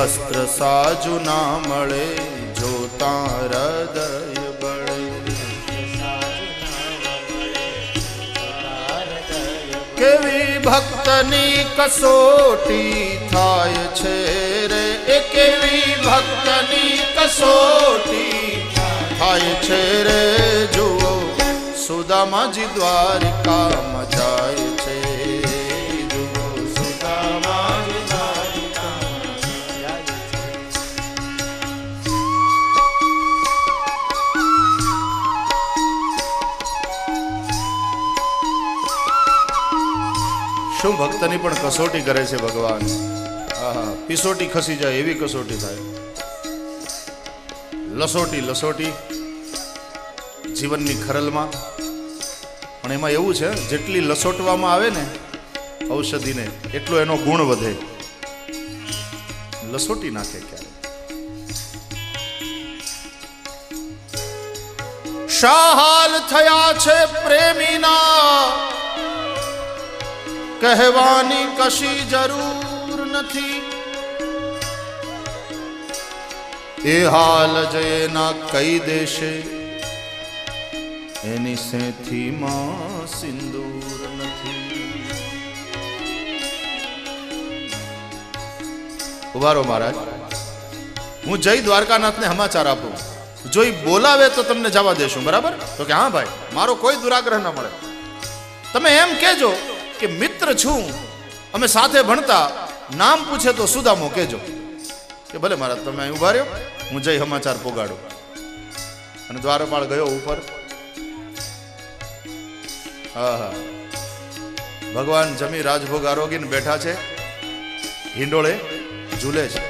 વસ્ત્ર સાજુ ના મળે જોતા હૃદય બળે. કેવી ભક્તની કસોટી થાય છે રે, એ કેવી ભક્તની કસોટી થાય છે રે. જુઓ સુદામાજી દ્વારિકામાં જાય છે. જુઓ સુદામાજી દ્વારિકામાં જાય છે. શું ભક્તની પણ કસોટી કરે છે ભગવાન. આહા, પીસોટી ખસી જાય એવી કસોટી થાય. લસોટી લસોટી જીવનની ખરલમાં. પણ એમાં એવું છે, જેટલી લસોટવામાં આવે ને ઔષધિને એટલો એનો ગુણ વધે. લસોટી નાખે ક્યારે. શાહાલ થયા છે પ્રેમીના, કહેવાની કશી જરૂર નથી. એ હાલ જયના કઈ દેશે, એની સેથી માં સિંદૂર નથી. ઉભારો મહારાજ, હું જય દ્વારકાનાથને સમાચાર આપું. જો એ બોલાવે તો તમને જવા દેશું, બરાબર? તો કે હા ભાઈ, મારો કોઈ દુરાગ્રહ ન મળે. તમે એમ કહેજો કે મિત્ર છું, અમે સાથે ભણતા, નામ પૂછે તો સુદામો કહેજો. કે ભલે મહારાજ, તમે અહીં ઉભા રહ્યો, હું જઈ સમાચાર પોગાડું. અને દ્વારપાળ ગયો ઉપર. હા, ભગવાન જમી રાજભોગ આરોગીને બેઠા છે. હિંડોળે ઝૂલે છે,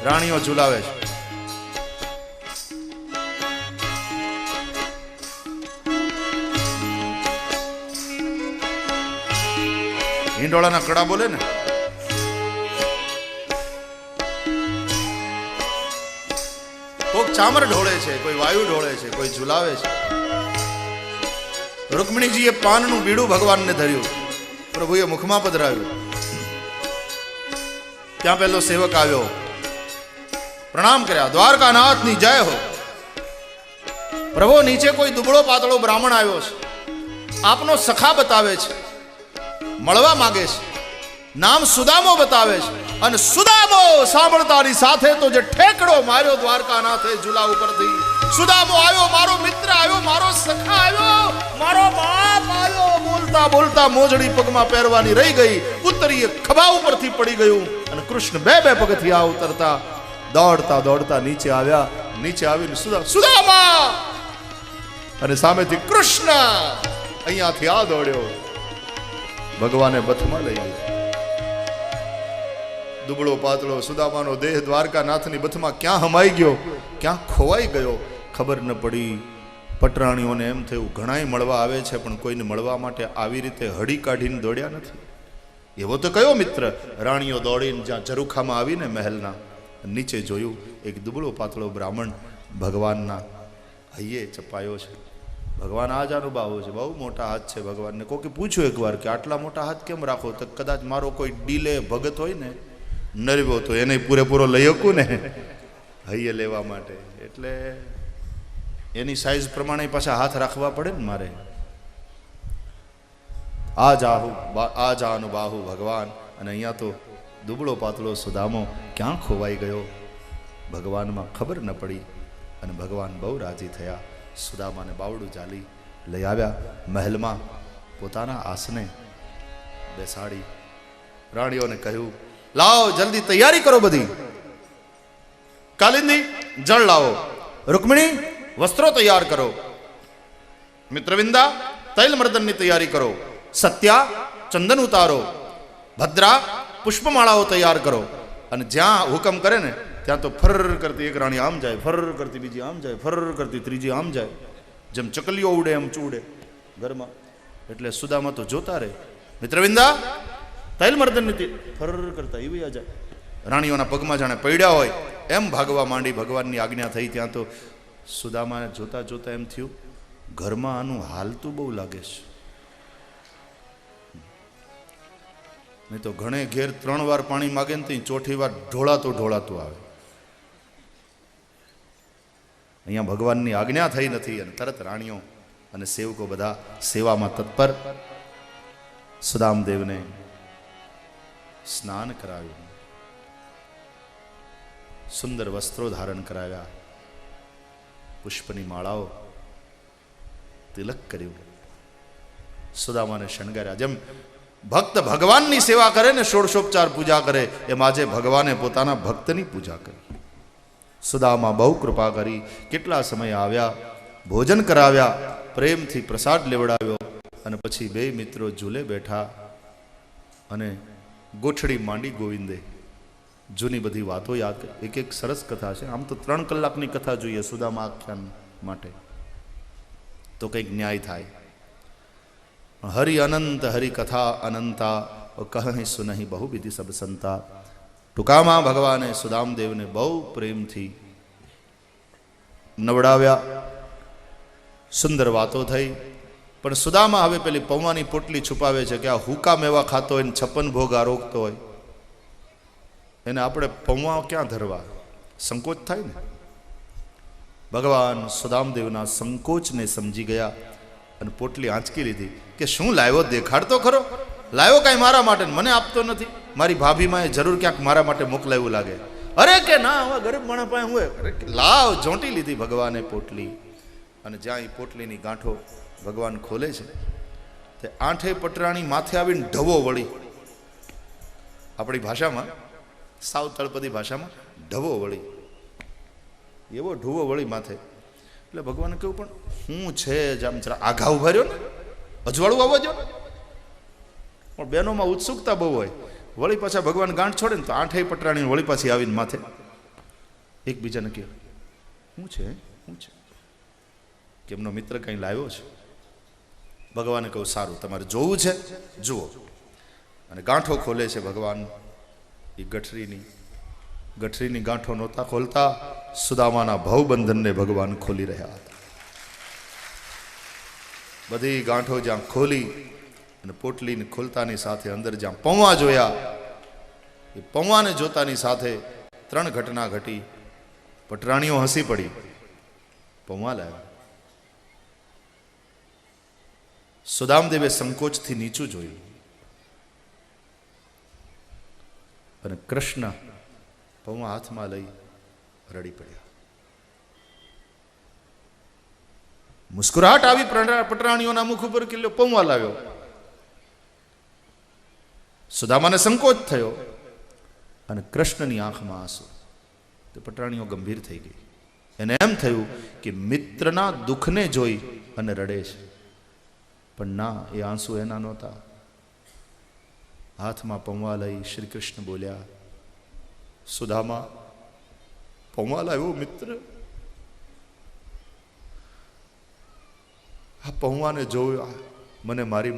રાણીઓ ઝૂલાવે છે. હિંડોળાના કડા બોલે ને, કોઈક ચામર ઢોળે છે, કોઈ વાયુ ઢોળે છે, કોઈ ઝુલાવે છે. રૂકમણીજીએ પાનનું બીડું ભગવાનને ધર્યું, પ્રભુએ મુખમાં પધરાવ્યું. ત્યાં પહેલો સેવક આવ્યો, પ્રણામ કર્યા. દ્વારકાનાથની જય હો. પ્રભુ, નીચે કોઈ દુબળો પાતળો બ્રાહ્મણ આવ્યો છે, આપનો સખા બતાવે છે, મળવા માંગે છે. નામ સુદામો બતાવે છે. અને સુદામો સાંભળતાની સાથે તો જે ઠેકડો માર્યો દ્વારકાનાથે ઝુલા ઉપરથી. સુદામો આવ્યો, મારો મિત્ર આવ્યો, મારો સખા આવ્યો, મારો બાપ આવ્યો. બોલતા બોલતા મોજડી પગમાં પહેરવાની રહી ગઈ, પુત્રીએ ખભા ઉપરથી પડી ગયું. અને કૃષ્ણ બે બે પગથિયા ઉતરતા દોડતા દોડતા નીચે આવ્યા. નીચે આવીને સુદામા, અને સામેથી કૃષ્ણ અહીંયાથી આ દોડ્યો. ભગવાને બથમાં લઈ લીધો. દુબળો પાતળો સુદામાનો દેહ દ્વારકાનાથની બથમાં ક્યાં હમાઈ ગયો, ક્યાં ખોવાઈ ગયો, ખબર ન પડી. પટરાણીઓને એમ થયું, ઘણાય મળવા આવે છે, પણ કોઈને મળવા માટે આવી રીતે હડી કાઢીને દોડ્યા નથી. એવો તો કયો મિત્ર. રાણીઓ દોડીને જ્યાં ઝરૂખામાં આવીને મહેલના નીચે જોયું, એક દુબળો પાતળો બ્રાહ્મણ ભગવાનના હૈયે ચપાયો છે. ભગવાન આ જ અનુભવો છે, બહુ મોટા હાથ છે ભગવાનને. કોકે પૂછ્યું એકવાર કે આટલા મોટા હાથ કેમ રાખો? તો કદાચ મારો કોઈ ડીલે ભગત હોય ને, નરવો, તો એને પૂરેપૂરો લઈ શકું ને હૈયે લેવા માટે. એટલે એની સાઈઝ પ્રમાણે પાછા હાથ રાખવા પડે ને મારે. આ જાનું બાહુ ભગવાન. અને અહીંયા તો દુબળો પાતળો સુદામો ક્યાં ખોવાઈ ગયો, ભગવાનમાં ખબર ન પડી. અને ભગવાન બહુ રાજી થયા. સુદામાને બાવડું ચાલી લઈ આવ્યા મહેલમાં, પોતાના આસને બેસાડી. રાણીઓને કહ્યું, લાવો જલ્દી તૈયારી કરો બધી. કાલિંદી જળ લાવો, રૂકમિણી વસ્ત્રો તૈયાર કરો, મિત્રવિંદા તૈલ મર્દનની તૈયારી કરો, સત્યા ચંદન ઉતારો, ભદ્રા પુષ્પમાળાઓ તૈયાર કરો. અને જ્યાં હુકમ કરે ને ત્યાં તો ફર કરતી એક રાણી આમ જાય, ફર કરતી બીજી આમ જાય, ફર કરતી ત્રીજી આમ જાય. જેમ ચકલીઓ ઉડે એમ ચૂડે ઘરમાં. એટલે સુદામા તો જોતા રહે. મિત્રવિંદા તૈલ મર્દનની ફર કરતા એવી આ જાય. રાણીઓના પગમાં જાણે પડ્યા હોય એમ ભાગવા માંડી. ભગવાનની આજ્ઞા થઈ. ત્યાં તો સુદામાને જોતા જોતા એમ થયું, ઘરમાં આનું હાલતું બહુ લાગે છે. નહીં તો ઘણે ઘેર 3 વાર પાણી માગે ને તો ચોથી વાર ઢોળાતું આવે. અહીંયા ભગવાનની આજ્ઞા થઈ નથી અને તરત રાણીઓ અને સેવકો બધા સેવામાં તત્પર. સુદામદેવને સ્નાન કરાવ્યું, સુંદર વસ્ત્રો ધારણ કરાવ્યા, પુષ્પની માળાઓ, તિલક કર્યું, સુદામાને શણગાર્યા. જેમ ભક્ત ભગવાનની સેવા કરે ને, ષોડશોપચાર પૂજા કરે, એમ આજે ભગવાને પોતાના ભક્તની પૂજા કરી. સુદામા બહુ કૃપા કરી. કેટલા સમય આવ્યા, ભોજન કરાવ્યા, પ્રેમથી પ્રસાદ લેવડાવ્યો અને પછી બે મિત્રો ઝૂલે બેઠા અને ગોઠડી માંડી ગોવિંદે જૂની બધી વાતો યાદ કરી. એક એક સરસ કથા છે. આમ તો 3 કલાકની કથા જોઈએ સુદામા આખ્યાન માટે, તો કંઈક ન્યાય થાય. હરિ અનંત હરિ કથા અનંતા કહી સુનહી બહુ વિધિ સબ સંતા. ટૂંકામાં ભગવાને સુદામદેવને બહુ પ્રેમથી નવડાવ્યા. સુંદર વાતો થઈ. પણ સુદામા હવે પેલી પૌવાની પોટલી છુપાવે છે કે આ હુકા મેવા ખાતો હોય ને 56 ભોગ આરોગતો હોય, એને આપણે પૌવા ક્યાં ધરવા? સંકોચ થાય ને. ભગવાન સુદામદેવના સંકોચને સમજી ગયા અને પોટલી આંચકી લીધી કે શું લાવ્યો, દેખાડતો ખરો. લાવ્યો કાંઈ મારા માટે, મને આપતો નથી. મારી ભાભીમાં એ જરૂર ક્યાંક મારા માટે મોકલાવ્યું લાગે. અરે કે ના, હવે ગરીબ માણસ પાસે હું લાવ. જોંટી લીધી ભગવાને પોટલી અને જ્યાં એ પોટલીની ગાંઠો ભગવાન ખોલે છે તે 8 પટરાણી માથે આવીને ઢવો વળી. આપણી ભાષામાં, સાવ તળપદી ભાષામાં ઢવો વળી, એવો ઢવો વળી માથે. એટલે ભગવાને કહ્યું પણ હું છે જ આમ જરા આઘા ઉભા રહ્યો ને, અજવાળું આવવા જો. પણ બહેનોમાં ઉત્સુકતા બહુ હોય. વળી પાછા ભગવાન ગાંઠ છોડે ને તો 8 પટરાણી વળી પાછી આવીને માથે એકબીજાને કહે શું છે, શું છે, કે એમનો મિત્ર કંઈ લાવ્યો છે. ભગવાને કહ્યું સારું, તમારે જોવું છે જુઓ. અને ગાંઠો ખોલે છે ભગવાન. એ ગઠરીની ગાંઠો નહોતા ખોલતા, સુદામાના ભવબંધનને ભગવાન ખોલી રહ્યા હતા. બધી ગાંઠો જ્યાં ખોલી અને પોટલીને ખોલતાની સાથે અંદર જ્યાં પૌવા જોયા, એ પૌવાને જોતાની સાથે 3 ઘટના ઘટી. પટરાણીઓ હસી પડી, પૌવા લાવ્યા. સુદામદેવે સંકોચથી નીચું જોયું અને કૃષ્ણ પૌવા હાથમાં લઈ રડી પડ્યા. મુસ્કુરાહટ આવી પટરાણીઓના મુખ ઉપર કે પૌવા લાવ્યો. સુદામાને સંકોચ થયો અને કૃષ્ણની આંખમાં આંસુ. તે પટરાણીઓ ગંભીર થઈ ગઈ. એને એમ થયું કે મિત્રના દુઃખને જોઈ અને રડે છે. પણ ના, એ આંસુ એના નહોતા. હાથમાં પૌવા લઈ શ્રી કૃષ્ણ બોલ્યા, સુદામા પૌવા લાવ્યો મિત્ર. આ પૌવાને જોયું મને મારી